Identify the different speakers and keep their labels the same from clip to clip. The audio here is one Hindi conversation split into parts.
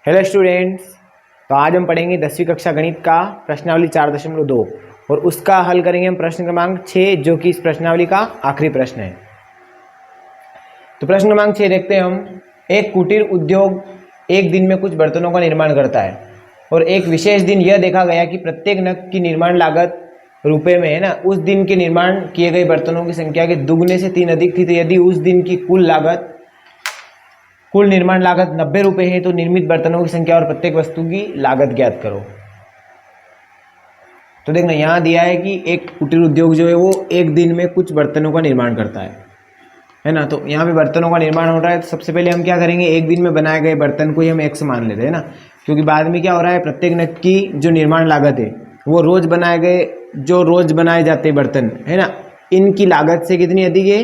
Speaker 1: हेलो स्टूडेंट्स, तो आज हम पढ़ेंगे 10वीं कक्षा गणित का प्रश्नावली 4.2 और उसका हल करेंगे हम प्रश्न क्रमांक 6 जो कि इस प्रश्नावली का आखिरी प्रश्न है। तो प्रश्न क्रमांक 6 देखते हैं हम। एक कुटीर उद्योग एक दिन में कुछ बर्तनों का निर्माण करता है और एक विशेष दिन यह देखा गया कि प्रत्येक नग की निर्माण लागत रुपए में है ना, उस दिन के निर्माण किए गए बर्तनों की संख्या के दुगने से 3 अधिक थी। तो यदि उस दिन की कुल निर्माण लागत 90 रुपये है तो निर्मित बर्तनों की संख्या और प्रत्येक वस्तु की लागत ज्ञात करो। तो देखना यहाँ दिया है कि एक कुटीर उद्योग जो है वो एक दिन में कुछ बर्तनों का निर्माण करता है ना। तो यहाँ पे बर्तनों का निर्माण हो रहा है, तो सबसे पहले हम क्या करेंगे, एक दिन में बनाए गए बर्तन को ही हम x मान लेते हैं ना, क्योंकि बाद में क्या हो रहा है, प्रत्येक नग की जो निर्माण लागत है वो रोज बनाए जाते बर्तन है ना, इनकी लागत से कितनी अधिक है,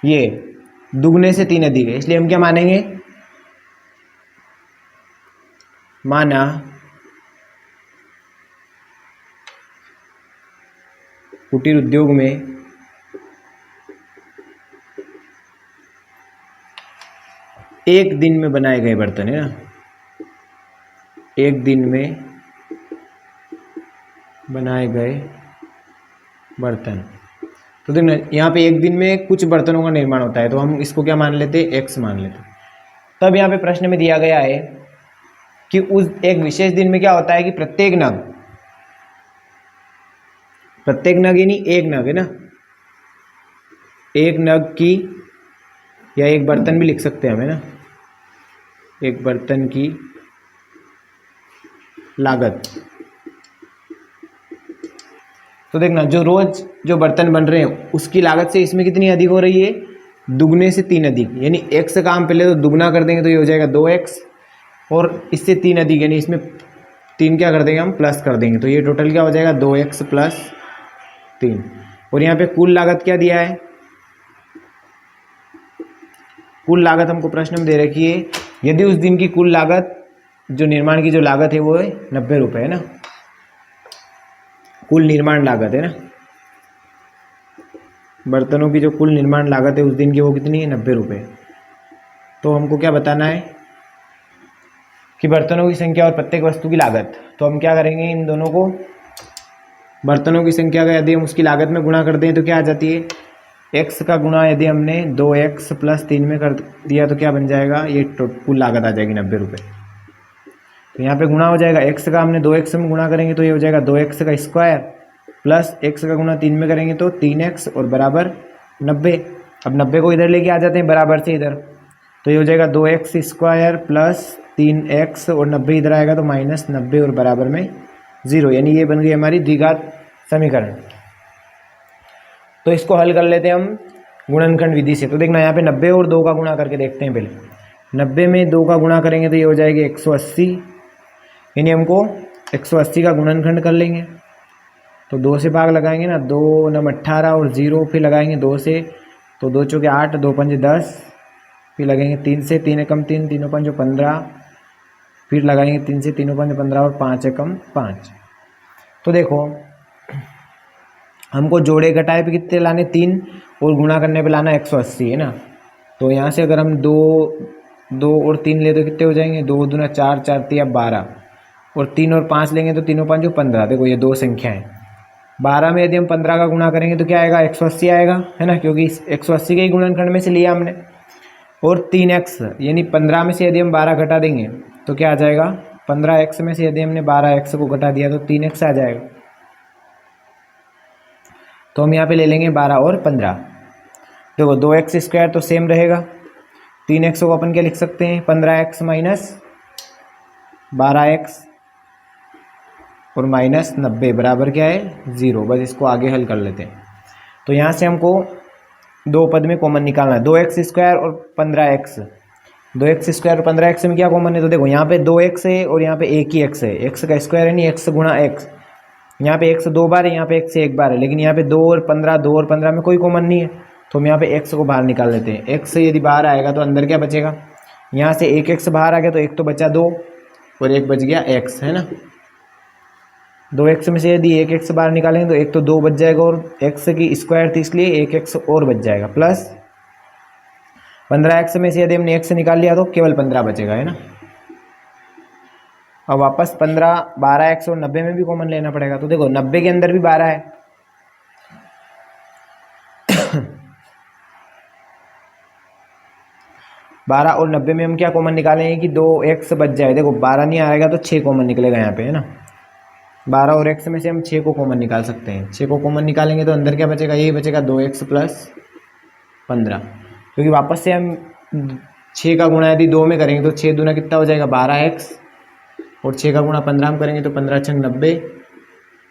Speaker 1: ये दुगने से 3 अधिक है। इसलिए हम क्या मानेंगे, माना कुटीर उद्योग में एक दिन में बनाए गए बर्तन है ना, एक दिन में बनाए गए बर्तन। तो देखना यहाँ पे एक दिन में कुछ बर्तनों का निर्माण होता है, तो हम इसको क्या मान लेते हैं, x मान लेते हैं। तब यहाँ पे प्रश्न में दिया गया है कि उस एक विशेष दिन में क्या होता है कि प्रत्येक नग यानी एक नग है ना, एक नग की या एक बर्तन भी लिख सकते हैं हम है ना, एक बर्तन की लागत। तो देखना जो बर्तन बन रहे हैं उसकी लागत से इसमें कितनी अधिक हो रही है, दुगने से 3 अधिक। यानी x का हम पहले तो दुगना कर देंगे तो ये हो जाएगा 2x और इससे 3 अधिक, यानी इसमें 3 क्या कर देंगे हम, प्लस कर देंगे। तो ये टोटल क्या हो जाएगा 2x प्लस 3। और यहाँ पे कुल लागत क्या दिया है, कुल लागत हमको प्रश्न में दे रखी है, यदि उस दिन की कुल लागत जो निर्माण की जो लागत है वो है 90 रुपये है ना, कुल निर्माण लागत है ना, बर्तनों की जो कुल निर्माण लागत है उस दिन की वो कितनी है, 90 रुपये। तो हमको क्या बताना है कि बर्तनों की संख्या और प्रत्येक वस्तु की लागत। तो हम क्या करेंगे, इन दोनों को, बर्तनों की संख्या का यदि हम उसकी लागत में गुणा कर दें तो क्या आ जाती है, x का गुणा यदि हमने 2x प्लस 3 में कर दिया तो क्या बन जाएगा, ये कुल लागत आ जाएगी 90 रुपये। तो यहाँ पे गुणा हो जाएगा, x का हमने 2x में गुणा करेंगे तो ये हो जाएगा 2x का स्क्वायर प्लस x का गुणा 3 में करेंगे तो 3x और बराबर 90। अब 90 को इधर लेके आ जाते हैं बराबर से इधर, तो ये हो जाएगा 2x स्क्वायर प्लस 3x और 90 इधर आएगा तो माइनस 90 और बराबर में 0, यानी ये बन गई हमारी द्विघात समीकरण। तो इसको हल कर लेते हैं हम गुणनखंड विधि से। तो देखना यहाँ पे 90 और 2 का गुणा करके देखते हैं। पहले 90 में 2 का गुणा करेंगे तो ये हो जाएगी 180, यानी हमको 180 का गुणनखंड कर लेंगे। तो 2 से भाग लगाएंगे ना, 2 9 18 और 0 फिर लगाएंगे 2 से, तो 2 चौके 8, 2 पंजे 10, फिर लगेंगे 3 से, 3 एकम 3, 3 पंजो 15, फिर लगाएंगे 3 से, 3 पंजे 15 और 5 एकम 5। तो देखो हमको जोड़े घटाए पे कितने लाने, 3, और गुणा करने पे लाना 180 है ना। तो यहाँ से अगर हम 2 और 3 ले तो कितने हो जाएंगे, 2 दूना 4, 4 तिया 12 और 3 और 5 लेंगे तो 3 5 15। देखो ये 2 संख्या है, 12 में यदि हम 15 का गुणा करेंगे तो क्या आएगा, 180 आएगा है ना, क्योंकि 180 के ही गुणनखंड में से लिया हमने। और 3x यानी 15 में से यदि हम 12 घटा देंगे तो क्या आ जाएगा, 15x में से यदि हमने 12x को घटा दिया तो 3x आ जाएगा। तो हम यहाँ पे ले लेंगे 12 और 15। देखो 2x स्क्वायर तो सेम रहेगा, 3x को अपन क्या लिख सकते हैं, 15x माइनस 12x और माइनस 90 बराबर क्या है 0। बस इसको आगे हल कर लेते हैं। तो यहाँ से हमको 2 पद में कॉमन निकालना है, 2x स्क्वायर और 15x। 2x स्क्वायर और 15x में क्या कॉमन है, तो देखो यहाँ पे 2x है और यहाँ पे एक ही x है, x का स्क्वायर है नहीं, x गुणा x। यहाँ पे x 2 बार है, यहाँ पे x 1 बार है, लेकिन यहाँ पे 2 और 15 में कोई कॉमन नहीं है, तो हम यहाँ पे x को बाहर निकाल लेते हैं। x यदि बाहर आएगा तो अंदर क्या बचेगा, यहाँ से एक x बाहर आ गया तो एक तो बचा 2 और एक बच गया x है ना। 2x में से यदि एक x बाहर निकालेंगे तो एक तो 2 बच जाएगा और x की स्क्वायर थी इसलिए एक x और बच जाएगा, प्लस 15x में से यदि हमने x निकाल लिया तो केवल 15 बचेगा है ना। और वापस 15, 12x और 90 में भी कॉमन लेना पड़ेगा। तो देखो 90 के अंदर भी 12 है 12 और 90 में हम क्या कॉमन निकालेंगे कि 2x बच जाए। देखो 12 नहीं आएगा तो 6 कॉमन निकलेगा यहाँ पे, है ना। 12 और x में से हम 6 को कॉमन निकाल सकते हैं। 6 को कॉमन निकालेंगे तो अंदर क्या बचेगा, यही बचेगा 2x प्लस 15, क्योंकि वापस से हम 6 का गुणा यदि 2 में करेंगे तो 6 दूना कितना हो जाएगा 12x, और 6 का गुणा 15 हम करेंगे तो 15 छंग 90,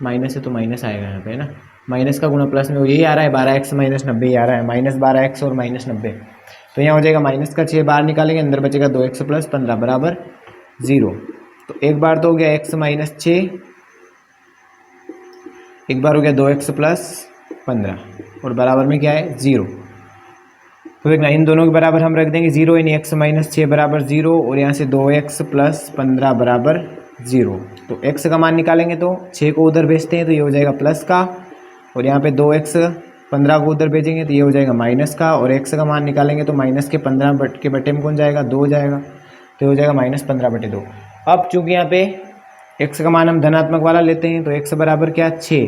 Speaker 1: माइनस है तो माइनस आएगा यहाँ पे, है ना। माइनस का गुणा प्लस में यही आ रहा है, 12x माइनस 90 आ रहा है, माइनस 12x और माइनस 90। तो यहाँ हो जाएगा माइनस का 6 बाहर निकालेंगे, अंदर बचेगा 2x प्लस 15 बराबर 0। तो एक बार तो हो गया x माइनस 6, एक बार हो गया 2x प्लस 15, और बराबर में क्या है 0। तो देखना इन दोनों के बराबर हम रख देंगे 0, यानी x माइनस 6 बराबर 0, और यहाँ से 2x प्लस 15 बराबर 0। तो x का मान निकालेंगे तो 6 को उधर भेजते हैं तो ये हो जाएगा प्लस का, और यहाँ पे 2x 15 को उधर भेजेंगे तो ये हो जाएगा माइनस का, और x का मान निकालेंगे तो माइनस के 15 के बटे में कौन जाएगा 2 जाएगा, तो ये हो जाएगा माइनस 15/2। अब चूँकि यहाँ पे x का मान हम धनात्मक वाला लेते हैं तो x बराबर क्या 6,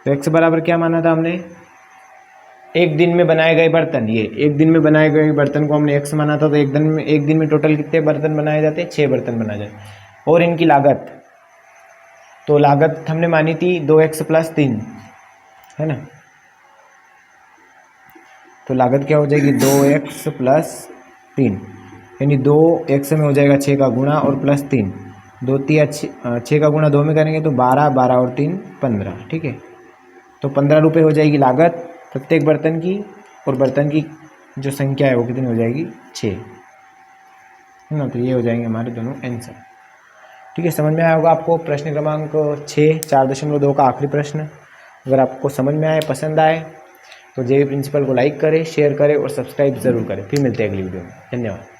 Speaker 1: तो x बराबर क्या माना था हमने, एक दिन में बनाए गए बर्तन। ये एक दिन में बनाए गए बर्तन को हमने x माना था, तो एक दिन में टोटल कितने बर्तन बनाए जाते हैं, 6 बर्तन बनाए जाते हैं। और इनकी लागत, तो लागत हमने मानी थी 2x प्लस 3, है ना। तो लागत क्या हो जाएगी 2x प्लस 3, यानी 2x में हो जाएगा 6 का गुणा और प्लस 3, 2 3 6 का गुणा 2 में करेंगे तो 12, 12 और 3 15, ठीक है। तो 15 रुपये हो जाएगी लागत प्रत्येक बर्तन की, और बर्तन की जो संख्या है वो कितनी हो जाएगी 6, है ना। तो ये हो जाएंगे हमारे दोनों आंसर, ठीक है। समझ में आया होगा आपको प्रश्न क्रमांक 6 4.2 का आखिरी प्रश्न। अगर आपको समझ में आए, पसंद आए तो जेवी प्रिंसिपल को लाइक करें, शेयर करें और सब्सक्राइब ज़रूर करें। फिर मिलते हैं अगली वीडियो में। धन्यवाद।